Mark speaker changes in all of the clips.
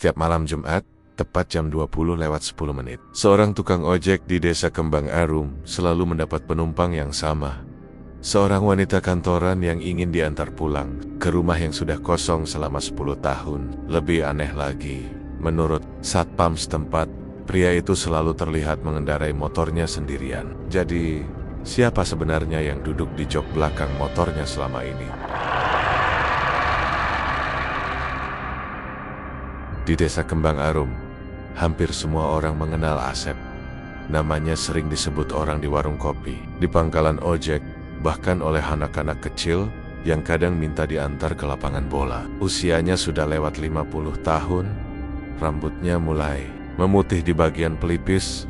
Speaker 1: Setiap malam Jumat, tepat jam 20:10, seorang tukang ojek di desa Kembang Arum selalu mendapat penumpang yang sama. Seorang wanita kantoran yang ingin diantar pulang ke rumah yang sudah kosong selama 10 tahun. Lebih aneh lagi, menurut satpam setempat, pria itu selalu terlihat mengendarai motornya sendirian. Jadi, siapa sebenarnya yang duduk di jok belakang motornya selama ini? Di desa Kembang Arum, hampir semua orang mengenal Asep. Namanya sering disebut orang di warung kopi, di pangkalan ojek, bahkan oleh anak-anak kecil yang kadang minta diantar ke lapangan bola. Usianya sudah lewat 50 tahun, rambutnya mulai memutih di bagian pelipis,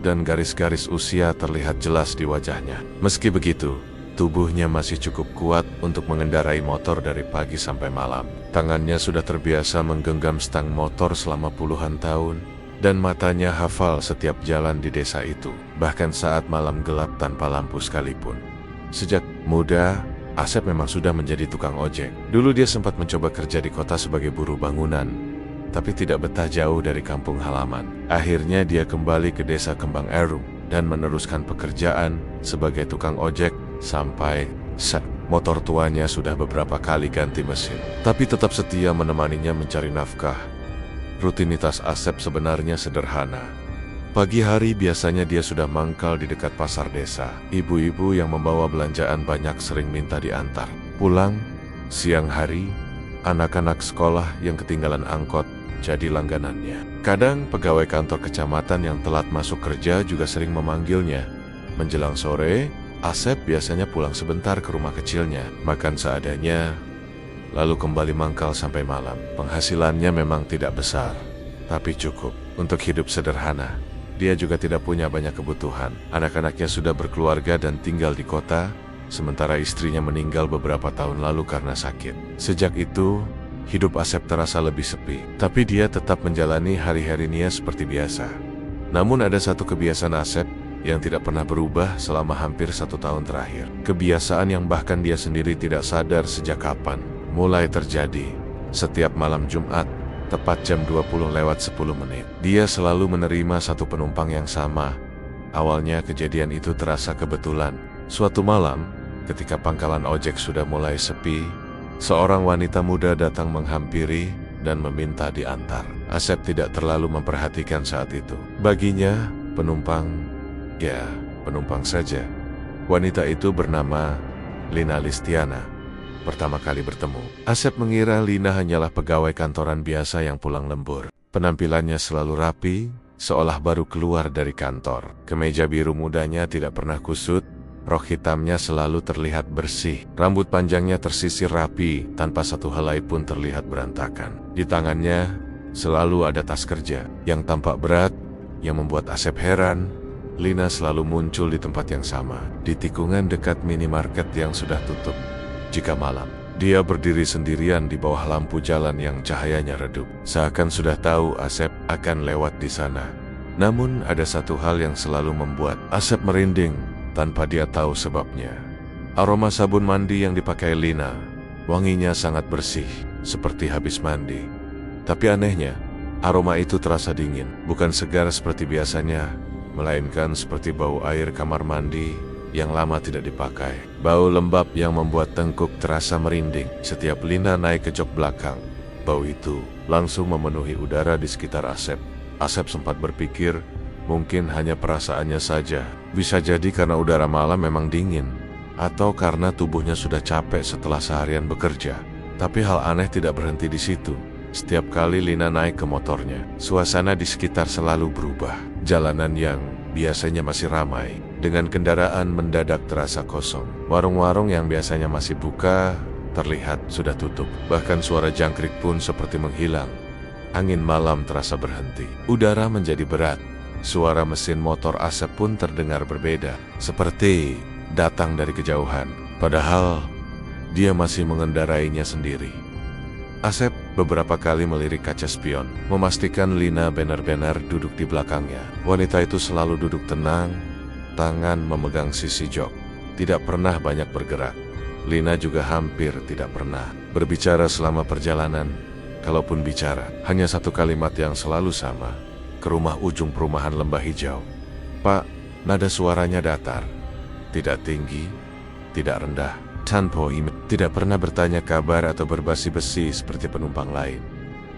Speaker 1: dan garis-garis usia terlihat jelas di wajahnya. Meski begitu, tubuhnya masih cukup kuat untuk mengendarai motor dari pagi sampai malam. Tangannya sudah terbiasa menggenggam stang motor selama puluhan tahun, dan matanya hafal setiap jalan di desa itu, bahkan saat malam gelap tanpa lampu sekalipun. Sejak muda, Asep memang sudah menjadi tukang ojek. Dulu dia sempat mencoba kerja di kota sebagai buruh bangunan, tapi tidak betah jauh dari kampung halaman. Akhirnya dia kembali ke desa Kembang Arum dan meneruskan pekerjaan sebagai tukang ojek sampai motor tuanya sudah beberapa kali ganti mesin. Tapi tetap setia menemaninya mencari nafkah. Rutinitas Asep sebenarnya sederhana. Pagi hari biasanya dia sudah mangkal di dekat pasar desa. Ibu-ibu yang membawa belanjaan banyak sering minta diantar. Pulang, siang hari, anak-anak sekolah yang ketinggalan angkot jadi langganannya. Kadang pegawai kantor kecamatan yang telat masuk kerja juga sering memanggilnya. Menjelang sore, Asep biasanya pulang sebentar ke rumah kecilnya, makan seadanya, lalu kembali mangkal sampai malam. Penghasilannya memang tidak besar, tapi cukup untuk hidup sederhana. Dia juga tidak punya banyak kebutuhan. Anak-anaknya sudah berkeluarga dan tinggal di kota, sementara istrinya meninggal beberapa tahun lalu karena sakit. Sejak itu, hidup Asep terasa lebih sepi, tapi dia tetap menjalani hari-harinya seperti biasa. Namun ada satu kebiasaan Asep yang tidak pernah berubah selama hampir 1 tahun terakhir. Kebiasaan yang bahkan dia sendiri tidak sadar sejak kapan mulai terjadi. Setiap malam Jumat, tepat jam 20:10, dia selalu menerima satu penumpang yang sama. Awalnya kejadian itu terasa kebetulan. Suatu malam, ketika pangkalan ojek sudah mulai sepi, seorang wanita muda datang menghampiri dan meminta diantar. Asep tidak terlalu memperhatikan saat itu. Baginya, penumpang saja. Wanita itu bernama Lina Listiana. Pertama kali bertemu, Asep mengira Lina hanyalah pegawai kantoran biasa yang pulang lembur. Penampilannya selalu rapi, seolah baru keluar dari kantor. Kemeja biru mudanya tidak pernah kusut, rok hitamnya selalu terlihat bersih. Rambut panjangnya tersisir rapi, tanpa satu helai pun terlihat berantakan. Di tangannya selalu ada tas kerja yang tampak berat, yang membuat Asep heran. Lina selalu muncul di tempat yang sama, di tikungan dekat minimarket yang sudah tutup. Jika malam, dia berdiri sendirian di bawah lampu jalan yang cahayanya redup, seakan sudah tahu Asep akan lewat di sana. Namun ada satu hal yang selalu membuat Asep merinding tanpa dia tahu sebabnya. Aroma sabun mandi yang dipakai Lina, wanginya sangat bersih, seperti habis mandi. Tapi anehnya, aroma itu terasa dingin, bukan segar seperti biasanya, melainkan seperti bau air kamar mandi yang lama tidak dipakai. Bau lembab yang membuat tengkuk terasa merinding. Setiap Lina naik ke jok belakang, bau itu langsung memenuhi udara di sekitar Asep. Asep sempat berpikir, mungkin hanya perasaannya saja. Bisa jadi karena udara malam memang dingin, atau karena tubuhnya sudah capek setelah seharian bekerja. Tapi hal aneh tidak berhenti di situ. Setiap kali Lina naik ke motornya, suasana di sekitar selalu berubah. Jalanan yang biasanya masih ramai, dengan kendaraan mendadak terasa kosong. Warung-warung yang biasanya masih buka, terlihat sudah tutup. Bahkan suara jangkrik pun seperti menghilang. Angin malam terasa berhenti. Udara menjadi berat. Suara mesin motor Asep pun terdengar berbeda, seperti datang dari kejauhan. Padahal, dia masih mengendarainya sendiri. Asep beberapa kali melirik kaca spion, memastikan Lina benar-benar duduk di belakangnya. Wanita itu selalu duduk tenang, tangan memegang sisi jok, tidak pernah banyak bergerak. Lina juga hampir tidak pernah berbicara selama perjalanan. Kalaupun bicara, hanya satu kalimat yang selalu sama. Ke rumah ujung perumahan Lembah Hijau. Pak, nada suaranya datar. Tidak tinggi, tidak rendah. Tanpa imut, tidak pernah bertanya kabar atau berbasi-basi seperti penumpang lain.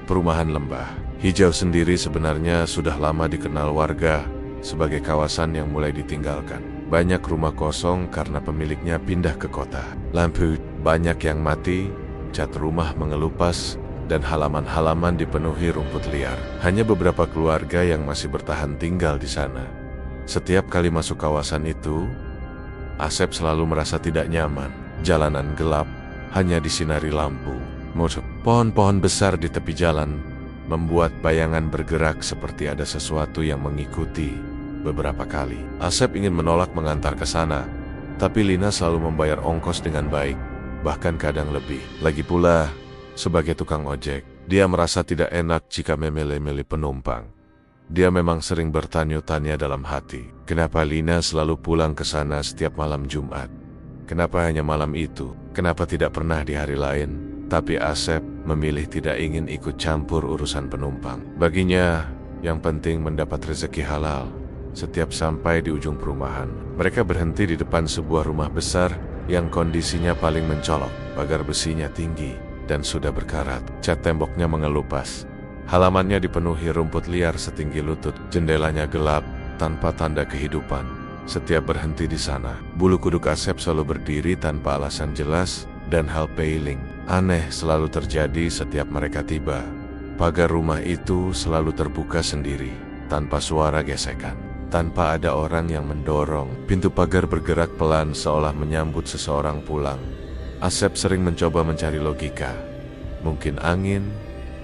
Speaker 1: Perumahan Lembah Hijau sendiri sebenarnya sudah lama dikenal warga sebagai kawasan yang mulai ditinggalkan. Banyak rumah kosong karena pemiliknya pindah ke kota. Lampu banyak yang mati, cat rumah mengelupas, dan halaman-halaman dipenuhi rumput liar. Hanya beberapa keluarga yang masih bertahan tinggal di sana. Setiap kali masuk kawasan itu, Asep selalu merasa tidak nyaman. Jalanan gelap, hanya disinari lampu. Pohon-pohon besar di tepi jalan membuat bayangan bergerak seperti ada sesuatu yang mengikuti. Beberapa kali, Asep ingin menolak mengantar ke sana, tapi Lina selalu membayar ongkos dengan baik, bahkan kadang lebih. Lagi pula, sebagai tukang ojek, dia merasa tidak enak jika memilih-milih penumpang. Dia memang sering bertanya-tanya dalam hati, kenapa Lina selalu pulang ke sana setiap malam Jumat? Kenapa hanya malam itu? Kenapa tidak pernah di hari lain? Tapi Asep memilih tidak ingin ikut campur urusan penumpang. Baginya, yang penting mendapat rezeki halal. Setiap sampai di ujung perumahan, mereka berhenti di depan sebuah rumah besar yang kondisinya paling mencolok. Pagar besinya tinggi dan sudah berkarat. Cat temboknya mengelupas. Halamannya dipenuhi rumput liar setinggi lutut. Jendelanya gelap, tanpa tanda kehidupan. Setiap berhenti di sana, bulu kuduk Asep selalu berdiri tanpa alasan jelas, dan hal pailing aneh selalu terjadi setiap mereka tiba. Pagar rumah itu selalu terbuka sendiri, tanpa suara gesekan, tanpa ada orang yang mendorong. Pintu pagar bergerak pelan seolah menyambut seseorang pulang. Asep sering mencoba mencari logika. Mungkin angin,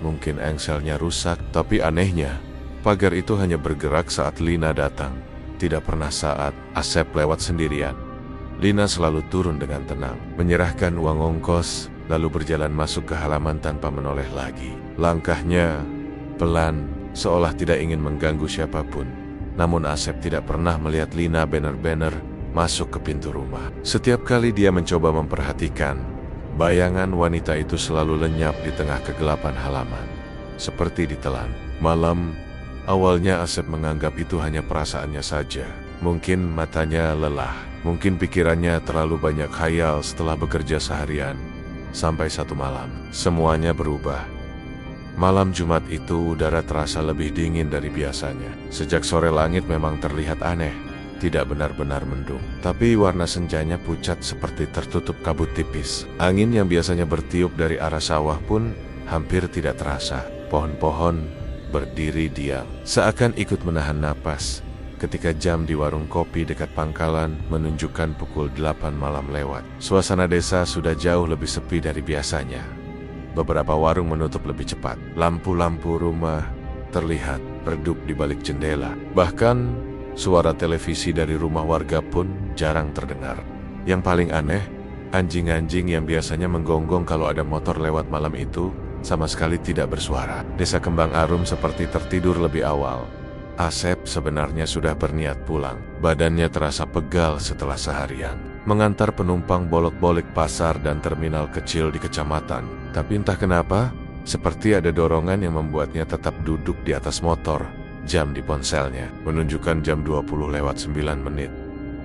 Speaker 1: mungkin engselnya rusak, tapi anehnya, pagar itu hanya bergerak saat Lina datang. Tidak pernah saat Asep lewat sendirian. Lina selalu turun dengan tenang, menyerahkan uang ongkos, lalu berjalan masuk ke halaman tanpa menoleh lagi. Langkahnya pelan, seolah tidak ingin mengganggu siapapun. Namun Asep tidak pernah melihat Lina benar-benar masuk ke pintu rumah. Setiap kali dia mencoba memperhatikan, bayangan wanita itu selalu lenyap di tengah kegelapan halaman, seperti ditelan. Malam, awalnya Asep menganggap itu hanya perasaannya saja. Mungkin matanya lelah, mungkin pikirannya terlalu banyak khayal setelah bekerja seharian. Sampai satu malam, semuanya berubah. Malam Jumat itu udara terasa lebih dingin dari biasanya. Sejak sore langit memang terlihat aneh, tidak benar-benar mendung. Tapi warna senjanya pucat seperti tertutup kabut tipis. Angin yang biasanya bertiup dari arah sawah pun hampir tidak terasa. Pohon-pohon berdiri diam, seakan ikut menahan napas. Ketika jam di warung kopi dekat pangkalan menunjukkan pukul 8 malam lewat. Suasana desa sudah jauh lebih sepi dari biasanya. Beberapa warung menutup lebih cepat. Lampu-lampu rumah terlihat redup di balik jendela. Bahkan suara televisi dari rumah warga pun jarang terdengar. Yang paling aneh, anjing-anjing yang biasanya menggonggong kalau ada motor lewat malam itu sama sekali tidak bersuara. Desa Kembang Arum seperti tertidur lebih awal. Asep sebenarnya sudah berniat pulang. Badannya terasa pegal setelah seharian mengantar penumpang bolak-balik pasar dan terminal kecil di kecamatan. Tapi entah kenapa, seperti ada dorongan yang membuatnya tetap duduk di atas motor. Jam di ponselnya menunjukkan jam 20:09.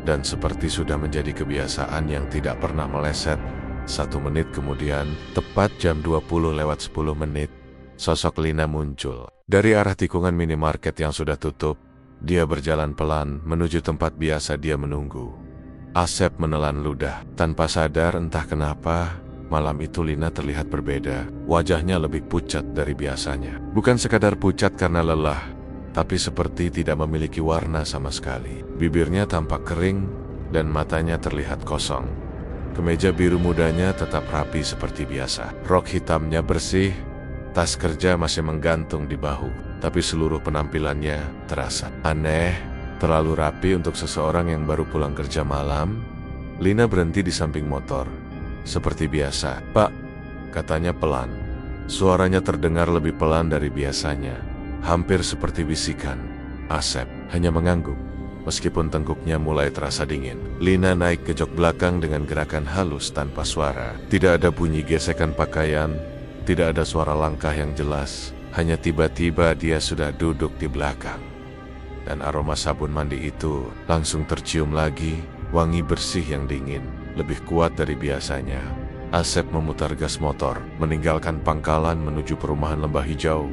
Speaker 1: Dan seperti sudah menjadi kebiasaan yang tidak pernah meleset, 1 menit kemudian, tepat jam 20:10, sosok Lina muncul. Dari arah tikungan minimarket yang sudah tutup, dia berjalan pelan menuju tempat biasa dia menunggu. Asep menelan ludah. Tanpa sadar entah kenapa, malam itu Lina terlihat berbeda. Wajahnya lebih pucat dari biasanya. Bukan sekadar pucat karena lelah, tapi seperti tidak memiliki warna sama sekali. Bibirnya tampak kering dan matanya terlihat kosong. Kemeja biru mudanya tetap rapi seperti biasa. Rok hitamnya bersih. Tas kerja masih menggantung di bahu, tapi seluruh penampilannya terasa aneh, terlalu rapi untuk seseorang yang baru pulang kerja malam. Lina berhenti di samping motor. Seperti biasa, "Pak," katanya pelan. Suaranya terdengar lebih pelan dari biasanya, hampir seperti bisikan. Asep hanya mengangguk, meskipun tengkuknya mulai terasa dingin. Lina naik ke jok belakang dengan gerakan halus tanpa suara. Tidak ada bunyi gesekan pakaian, Tidak ada suara langkah yang jelas, hanya tiba-tiba dia sudah duduk di belakang. Dan aroma sabun mandi itu langsung tercium lagi, wangi bersih yang dingin, lebih kuat dari biasanya. Asep memutar gas motor, meninggalkan pangkalan menuju perumahan Lembah Hijau.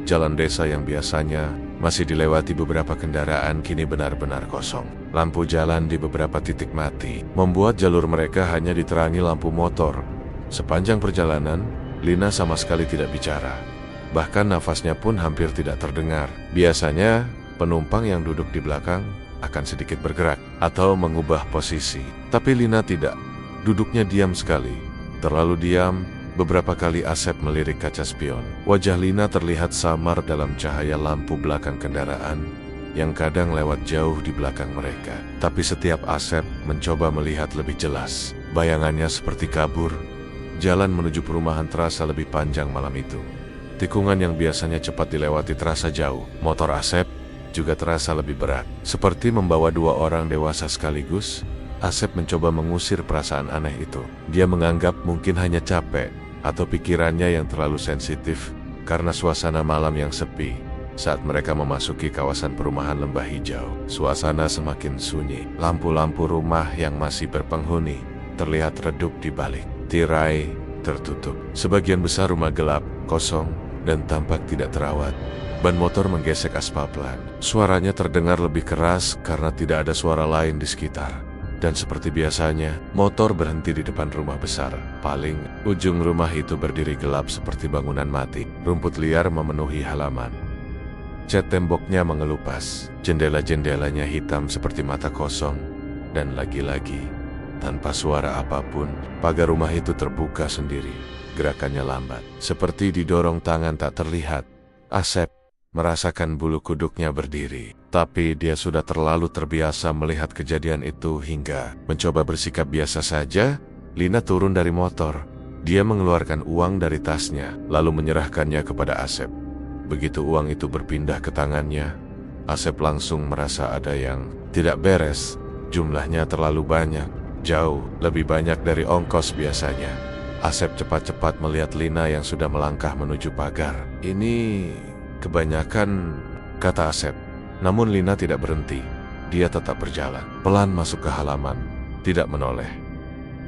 Speaker 1: Jalan desa yang biasanya masih dilewati beberapa kendaraan kini benar-benar kosong. Lampu jalan di beberapa titik mati, membuat jalur mereka hanya diterangi lampu motor. Sepanjang perjalanan, Lina sama sekali tidak bicara. Bahkan nafasnya pun hampir tidak terdengar. Biasanya, penumpang yang duduk di belakang akan sedikit bergerak atau mengubah posisi. Tapi Lina tidak. Duduknya diam sekali. Terlalu diam, beberapa kali Asep melirik kaca spion. Wajah Lina terlihat samar dalam cahaya lampu belakang kendaraan yang kadang lewat jauh di belakang mereka. Tapi setiap Asep mencoba melihat lebih jelas, bayangannya seperti kabur. Jalan menuju perumahan terasa lebih panjang malam itu. Tikungan yang biasanya cepat dilewati terasa jauh. Motor Asep juga terasa lebih berat. Seperti membawa dua orang dewasa sekaligus, Asep mencoba mengusir perasaan aneh itu. Dia menganggap mungkin hanya capek atau pikirannya yang terlalu sensitif karena suasana malam yang sepi. Saat mereka memasuki kawasan perumahan Lembah Hijau, suasana semakin sunyi. Lampu-lampu rumah yang masih berpenghuni terlihat redup di balik. Tirai tertutup. Sebagian besar rumah gelap, kosong, dan tampak tidak terawat. Ban motor menggesek aspal pelan. Suaranya terdengar lebih keras karena tidak ada suara lain di sekitar. Dan seperti biasanya, motor berhenti di depan rumah besar. Paling ujung rumah itu berdiri gelap seperti bangunan mati. Rumput liar memenuhi halaman. Cat temboknya mengelupas. Jendela-jendelanya hitam seperti mata kosong. Dan lagi-lagi, tanpa suara apapun, pagar rumah itu terbuka sendiri. Gerakannya lambat, seperti didorong tangan tak terlihat. Asep merasakan bulu kuduknya berdiri. Tapi dia sudah terlalu terbiasa melihat kejadian itu hingga mencoba bersikap biasa saja. Lina turun dari motor. Dia mengeluarkan uang dari tasnya, lalu menyerahkannya kepada Asep. Begitu uang itu berpindah ke tangannya, Asep langsung merasa ada yang tidak beres. Jumlahnya terlalu banyak. Jauh lebih banyak dari ongkos biasanya. Asep cepat-cepat melihat Lina yang sudah melangkah menuju pagar. Ini kebanyakan, kata Asep. Namun Lina tidak berhenti. Dia tetap berjalan. Pelan masuk ke halaman. Tidak menoleh.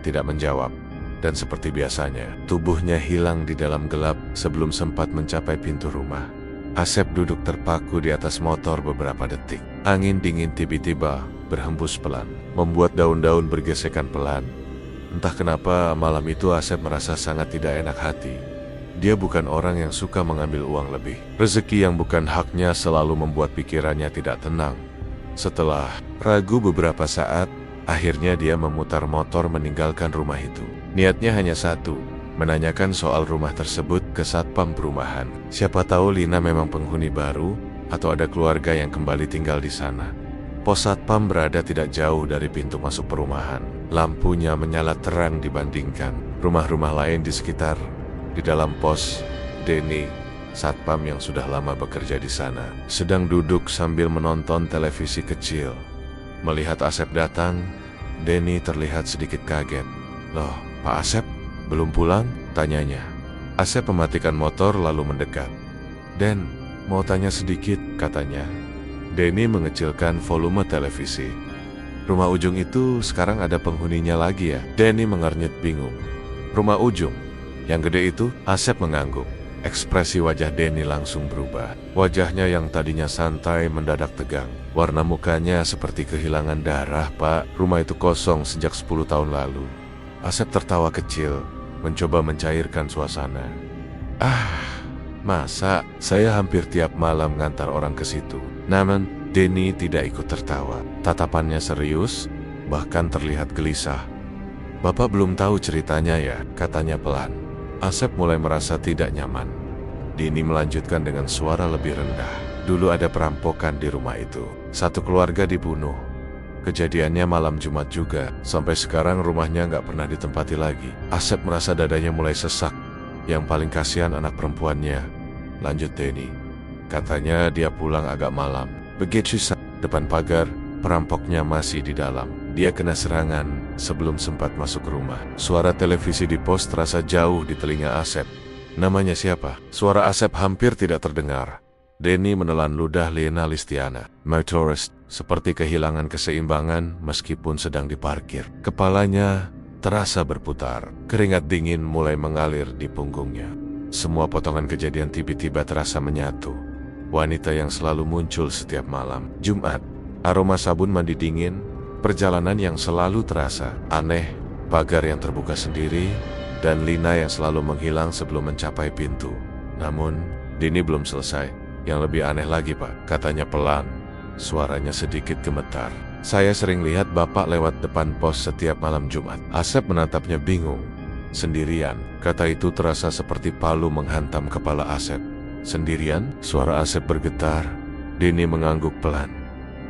Speaker 1: Tidak menjawab. Dan seperti biasanya, tubuhnya hilang di dalam gelap sebelum sempat mencapai pintu rumah. Asep duduk terpaku di atas motor beberapa detik. Angin dingin tiba-tiba berhembus pelan, membuat daun-daun bergesekan pelan. Entah kenapa malam itu Asep merasa sangat tidak enak hati. Dia bukan orang yang suka mengambil uang lebih. Rezeki yang bukan haknya selalu membuat pikirannya tidak tenang. Setelah ragu beberapa saat, akhirnya dia memutar motor meninggalkan rumah itu. Niatnya hanya satu, menanyakan soal rumah tersebut ke satpam perumahan. Siapa tahu Lina memang penghuni baru atau ada keluarga yang kembali tinggal di sana. Pos satpam berada tidak jauh dari pintu masuk perumahan. Lampunya menyala terang dibandingkan rumah-rumah lain di sekitar. Di dalam pos, Denny, satpam yang sudah lama bekerja di sana, sedang duduk sambil menonton televisi kecil. Melihat Asep datang, Denny terlihat sedikit kaget. "Loh, Pak Asep, belum pulang?" tanyanya. Asep mematikan motor lalu mendekat. "Den, mau tanya sedikit," katanya. Denny mengecilkan volume televisi. "Rumah ujung itu sekarang ada penghuninya lagi ya?" Denny mengernyit bingung. "Rumah ujung? Yang gede itu?" Asep mengangguk. Ekspresi wajah Denny langsung berubah. Wajahnya yang tadinya santai mendadak tegang. Warna mukanya seperti kehilangan darah, "Pak, rumah itu kosong sejak 10 tahun lalu." Asep tertawa kecil, mencoba mencairkan suasana. Masa? Saya hampir tiap malam ngantar orang ke situ." Namun, Denny tidak ikut tertawa. Tatapannya serius, bahkan terlihat gelisah. "Bapak belum tahu ceritanya ya?" katanya pelan. Asep mulai merasa tidak nyaman. Denny melanjutkan dengan suara lebih rendah. "Dulu ada perampokan di rumah itu. Satu keluarga dibunuh. Kejadiannya malam Jumat juga. Sampai sekarang rumahnya nggak pernah ditempati lagi." Asep merasa dadanya mulai sesak. Yang paling kasihan anak perempuannya, lanjut Denny. "Katanya dia pulang agak malam. Begitu depan pagar, perampoknya masih di dalam. Dia kena serangan sebelum sempat masuk rumah." Suara televisi di pos terasa jauh di telinga Asep. Namanya siapa? Suara Asep hampir tidak terdengar. Denny menelan ludah Lena Listiana. Motorist seperti kehilangan keseimbangan meskipun sedang diparkir. Kepalanya terasa berputar. Keringat dingin mulai mengalir di punggungnya. Semua potongan kejadian tiba-tiba terasa menyatu. Wanita yang selalu muncul setiap malam. Jumat, aroma sabun mandi dingin, perjalanan yang selalu terasa aneh, pagar yang terbuka sendiri, dan Lina yang selalu menghilang sebelum mencapai pintu. Namun, Denny belum selesai. Yang lebih aneh lagi, Pak, katanya pelan. Suaranya sedikit gemetar. Saya sering lihat Bapak lewat depan pos setiap malam Jumat. Asep menatapnya bingung. Sendirian, kata itu terasa seperti palu menghantam kepala Asep. Sendirian? Suara Asep bergetar. Denny mengangguk pelan.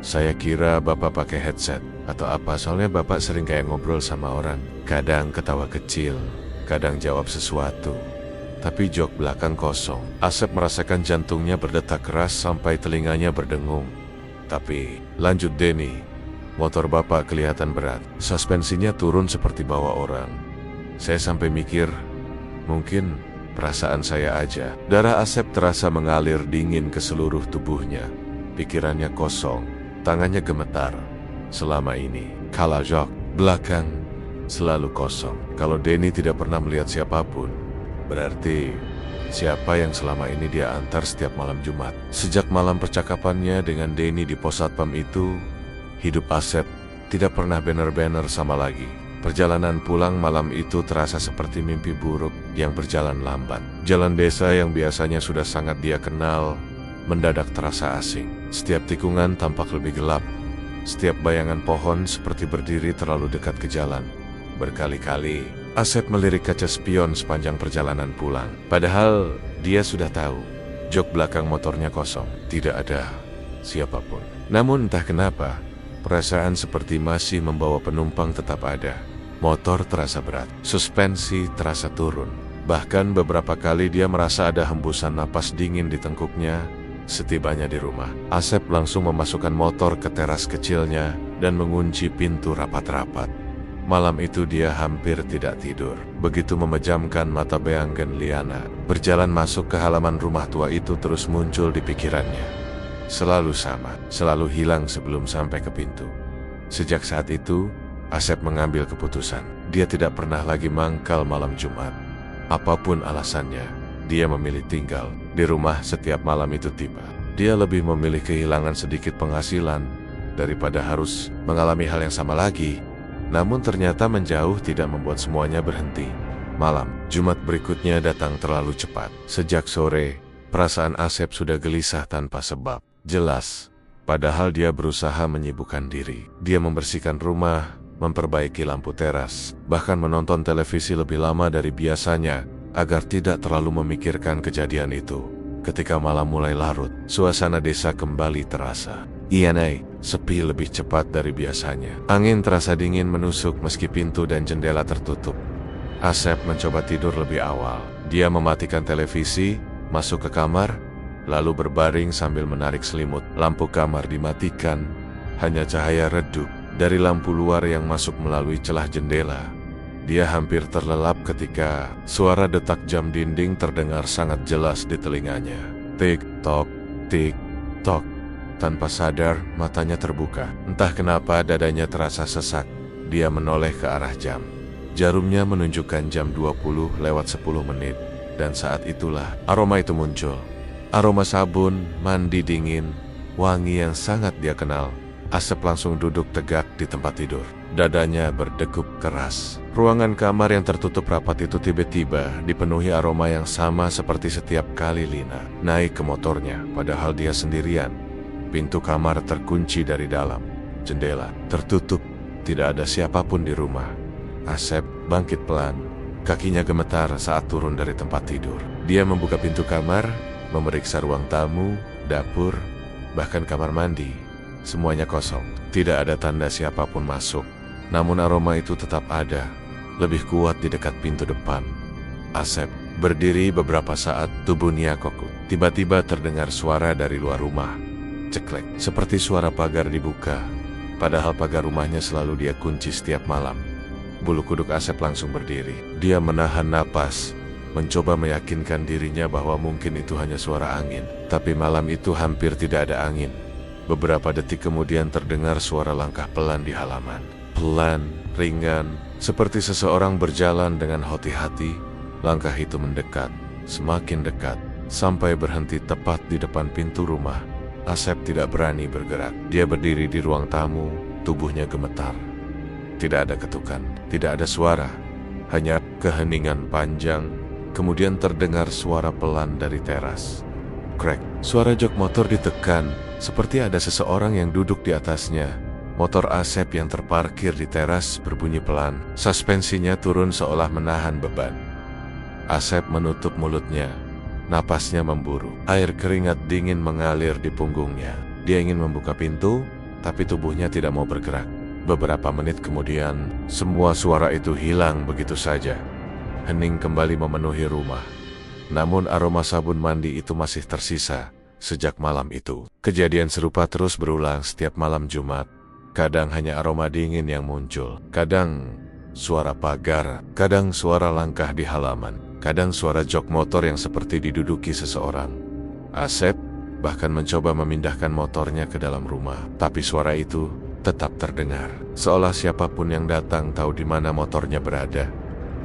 Speaker 1: Saya kira Bapak pakai headset atau apa, soalnya Bapak sering kayak ngobrol sama orang. Kadang ketawa kecil, kadang jawab sesuatu. Tapi jok belakang kosong. Asep merasakan jantungnya berdetak keras sampai telinganya berdengung. Tapi, lanjut Denny, motor Bapak kelihatan berat. Suspensinya turun seperti bawa orang. Saya sampai mikir, mungkin perasaan saya aja. Darah Asep terasa mengalir dingin ke seluruh tubuhnya. Pikirannya kosong, tangannya gemetar. Selama ini, kalau jok belakang selalu kosong. Kalau Denny tidak pernah melihat siapapun, berarti siapa yang selama ini dia antar setiap malam Jumat? Sejak malam percakapannya dengan Denny di pos satpam itu, hidup Asep tidak pernah bener-bener sama lagi. Perjalanan pulang malam itu terasa seperti mimpi buruk yang berjalan lambat. Jalan desa yang biasanya sudah sangat dia kenal, mendadak terasa asing. Setiap tikungan tampak lebih gelap. Setiap bayangan pohon seperti berdiri terlalu dekat ke jalan. Berkali-kali, Asep melirik kaca spion sepanjang perjalanan pulang. Padahal, dia sudah tahu, jok belakang motornya kosong. Tidak ada siapapun. Namun entah kenapa, perasaan seperti masih membawa penumpang tetap ada. Motor terasa berat, suspensi terasa turun. Bahkan beberapa kali dia merasa ada hembusan napas dingin di tengkuknya. Setibanya di rumah, Asep langsung memasukkan motor ke teras kecilnya dan mengunci pintu rapat-rapat. Malam itu dia hampir tidak tidur. Begitu memejamkan mata Beanggen Liana, berjalan masuk ke halaman rumah tua itu terus muncul di pikirannya. Selalu sama, selalu hilang sebelum sampai ke pintu. Sejak saat itu, Asep mengambil keputusan. Dia tidak pernah lagi mangkal malam Jumat. Apapun alasannya, dia memilih tinggal di rumah setiap malam itu tiba. Dia lebih memilih kehilangan sedikit penghasilan daripada harus mengalami hal yang sama lagi. Namun ternyata menjauh tidak membuat semuanya berhenti. Malam Jumat berikutnya datang terlalu cepat. Sejak sore, perasaan Asep sudah gelisah tanpa sebab jelas. Padahal dia berusaha menyibukkan diri. Dia membersihkan rumah, memperbaiki lampu teras, bahkan menonton televisi lebih lama dari biasanya agar tidak terlalu memikirkan kejadian itu. Ketika malam mulai larut, suasana desa kembali terasa. Sepi lebih cepat dari biasanya. Angin terasa dingin menusuk meski pintu dan jendela tertutup. Asep mencoba tidur lebih awal. Dia mematikan televisi, masuk ke kamar, lalu berbaring sambil menarik selimut. Lampu kamar dimatikan, hanya cahaya redup dari lampu luar yang masuk melalui celah jendela. Dia hampir terlelap ketika suara detak jam dinding terdengar sangat jelas di telinganya. Tik-tok, tik-tok. Tanpa sadar, matanya terbuka. Entah kenapa dadanya terasa sesak. Dia menoleh ke arah jam. Jarumnya menunjukkan jam 20:10. Dan saat itulah aroma itu muncul. Aroma sabun, mandi dingin, wangi yang sangat dia kenal. Asep langsung duduk tegak di tempat tidur. Dadanya berdegup keras. Ruangan kamar yang tertutup rapat itu tiba-tiba dipenuhi aroma yang sama seperti setiap kali Lina naik ke motornya, padahal dia sendirian. Pintu kamar terkunci dari dalam. Jendela tertutup. Tidak ada siapapun di rumah. Asep bangkit pelan. Kakinya gemetar saat turun dari tempat tidur. Dia membuka pintu kamar, memeriksa ruang tamu, dapur, bahkan kamar mandi. Semuanya kosong. Tidak ada tanda siapapun masuk. Namun aroma itu tetap ada. Lebih kuat di dekat pintu depan. Asep berdiri beberapa saat, tubuhnya kaku. Tiba-tiba terdengar suara dari luar rumah. Ceklek, seperti suara pagar dibuka. Padahal pagar rumahnya selalu dia kunci setiap malam. Bulu kuduk Asep langsung berdiri. Dia menahan napas, mencoba meyakinkan dirinya bahwa mungkin itu hanya suara angin. Tapi malam itu hampir tidak ada angin. Beberapa detik kemudian terdengar suara langkah pelan di halaman. Pelan, ringan, seperti seseorang berjalan dengan hati-hati. Langkah itu mendekat, semakin dekat, sampai berhenti tepat di depan pintu rumah. Asep tidak berani bergerak. Dia berdiri di ruang tamu, tubuhnya gemetar. Tidak ada ketukan, tidak ada suara, hanya keheningan panjang. Kemudian terdengar suara pelan dari teras. Krek, suara jok motor ditekan, seperti ada seseorang yang duduk di atasnya. Motor Asep yang terparkir di teras berbunyi pelan. Suspensinya turun seolah menahan beban. Asep menutup mulutnya. Napasnya memburu. Air keringat dingin mengalir di punggungnya. Dia ingin membuka pintu, tapi tubuhnya tidak mau bergerak. Beberapa menit kemudian, semua suara itu hilang begitu saja. Hening kembali memenuhi rumah. Namun aroma sabun mandi itu masih tersisa sejak malam itu. Kejadian serupa terus berulang setiap malam Jumat. Kadang hanya aroma dingin yang muncul. Kadang suara pagar. Kadang suara langkah di halaman. Kadang suara jok motor yang seperti diduduki seseorang. Asep bahkan mencoba memindahkan motornya ke dalam rumah. Tapi suara itu tetap terdengar. Seolah siapapun yang datang tahu di mana motornya berada.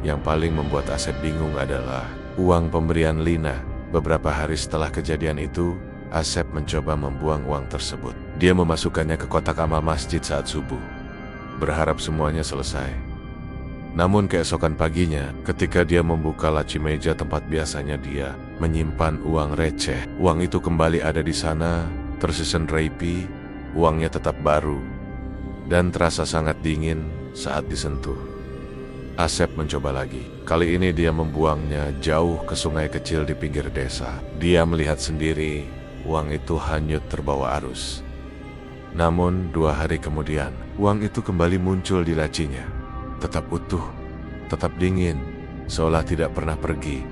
Speaker 1: Yang paling membuat Asep bingung adalah uang pemberian Lina. Beberapa hari setelah kejadian itu, Asep mencoba membuang uang tersebut. Dia memasukkannya ke kotak amal masjid saat subuh, berharap semuanya selesai. Namun keesokan paginya, ketika dia membuka laci meja tempat biasanya dia menyimpan uang receh, uang itu kembali ada di sana, tersusun rapi. Uangnya tetap baru dan terasa sangat dingin saat disentuh. Asep mencoba lagi. Kali ini dia membuangnya jauh ke sungai kecil di pinggir desa. Dia melihat sendiri, uang itu hanyut terbawa arus. Namun 2 hari kemudian, uang itu kembali muncul di lacinya. Tetap utuh, tetap dingin, seolah tidak pernah pergi.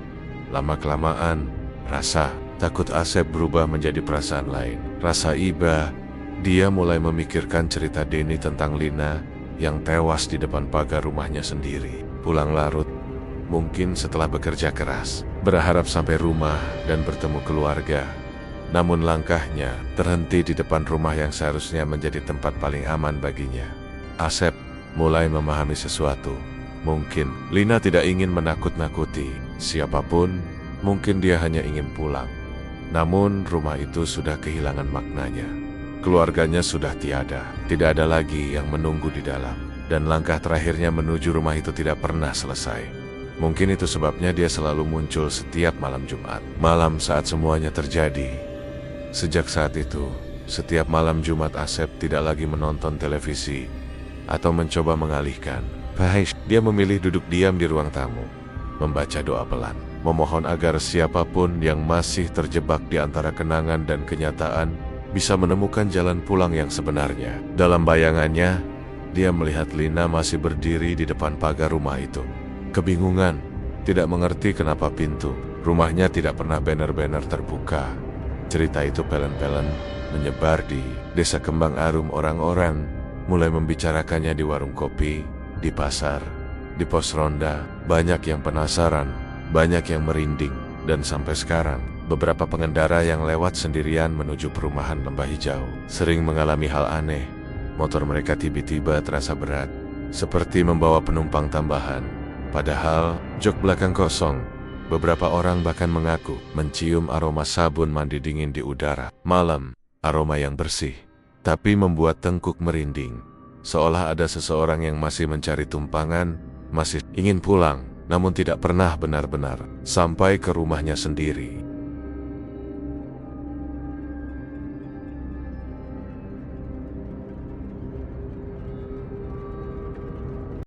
Speaker 1: Lama-kelamaan, rasa takut Asep berubah menjadi perasaan lain. Rasa iba. Dia mulai memikirkan cerita Denny tentang Lina yang tewas di depan pagar rumahnya sendiri. Pulang larut, mungkin setelah bekerja keras, berharap sampai rumah dan bertemu keluarga. Namun langkahnya terhenti di depan rumah yang seharusnya menjadi tempat paling aman baginya. Asep mulai memahami sesuatu. Mungkin Lina tidak ingin menakut-nakuti siapapun, mungkin dia hanya ingin pulang. Namun rumah itu sudah kehilangan maknanya. Keluarganya sudah tiada, tidak ada lagi yang menunggu di dalam. Dan langkah terakhirnya menuju rumah itu tidak pernah selesai. Mungkin itu sebabnya dia selalu muncul setiap malam Jumat. Malam saat semuanya terjadi. Sejak saat itu, setiap malam Jumat Asep tidak lagi menonton televisi atau mencoba mengalihkan. Dia memilih duduk diam di ruang tamu, membaca doa pelan, memohon agar siapapun yang masih terjebak di antara kenangan dan kenyataan bisa menemukan jalan pulang yang sebenarnya. Dalam bayangannya, dia melihat Lina masih berdiri di depan pagar rumah itu. Kebingungan, tidak mengerti kenapa pintu rumahnya tidak pernah banner-banner terbuka. Cerita itu pelan-pelan menyebar di desa Kembang Arum. Orang-orang mulai membicarakannya di warung kopi, di pasar, di pos ronda. Banyak yang penasaran, banyak yang merinding. Dan sampai sekarang, beberapa pengendara yang lewat sendirian menuju perumahan Lembah Hijau sering mengalami hal aneh. Motor mereka tiba-tiba terasa berat, seperti membawa penumpang tambahan. Padahal, jok belakang kosong. Beberapa orang bahkan mengaku mencium aroma sabun mandi dingin di udara. Malam, aroma yang bersih, tapi membuat tengkuk merinding. Seolah ada seseorang yang masih mencari tumpangan, masih ingin pulang, namun tidak pernah benar-benar sampai ke rumahnya sendiri.